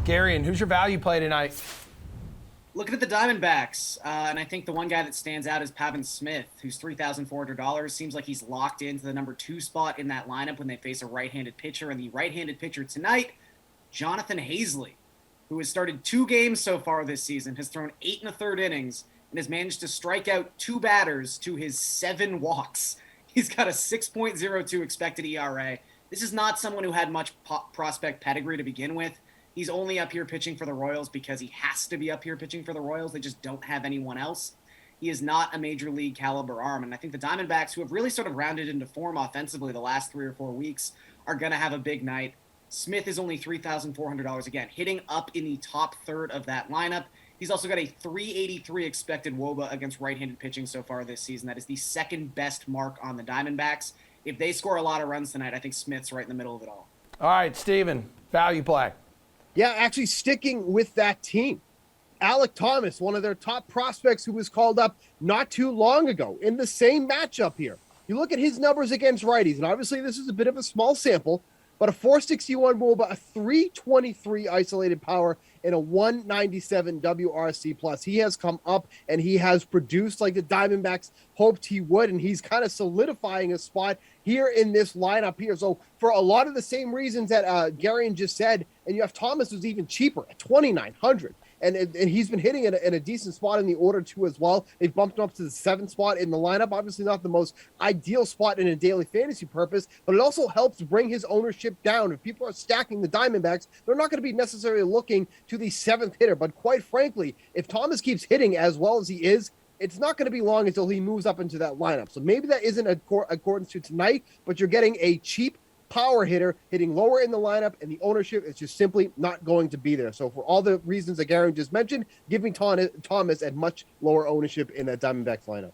Garion, who's your value play tonight? Looking at the Diamondbacks, and I think the one guy that stands out is Pavin Smith, who's $3,400. Seems like he's locked into the number 2 spot in that lineup when they face a right-handed pitcher. And the right-handed pitcher tonight, Jonathan Hazley, who has started 2 games so far this season, has thrown 8 1/3 innings, and has managed to strike out 2 batters to his 7 walks. He's got a 6.02 expected ERA. This is not someone who had much prospect pedigree to begin with. He's only up here pitching for the Royals because he has to be up here pitching for the Royals. They just don't have anyone else. He is not a major league caliber arm. And I think the Diamondbacks, who have really sort of rounded into form offensively the last 3 or 4 weeks, are going to have a big night. Smith is only $3,400 again, hitting up in the top third of that lineup. He's also got a 383 expected WOBA against right-handed pitching so far this season. That is the second best mark on the Diamondbacks. If they score a lot of runs tonight, I think Smith's right in the middle of it all. All right, Steven, value play. Yeah, actually sticking with that team. Alek Thomas, one of their top prospects who was called up not too long ago in the same matchup here. You look at his numbers against righties, and obviously this is a bit of a small sample, but a 461 WOBA, a 323 isolated power, and a 197 WRC plus. He has come up and he has produced like the Diamondbacks hoped he would, and he's kind of solidifying a spot here in this lineup here. So for a lot of the same reasons that Garion just said, and you have Thomas who's even cheaper at $2,900. And he's been hitting in a decent spot in the order too as well. They've bumped him up to the 7th spot in the lineup. Obviously not the most ideal spot in a daily fantasy purpose, but it also helps bring his ownership down. If people are stacking the Diamondbacks, they're not going to be necessarily looking to the 7th hitter. But quite frankly, if Thomas keeps hitting as well as he is, it's not going to be long until he moves up into that lineup. So maybe that isn't accordance to tonight, but you're getting a cheap power hitter hitting lower in the lineup, and the ownership is just simply not going to be there. So for all the reasons that Garion just mentioned, give me Thomas at much lower ownership in that Diamondbacks lineup.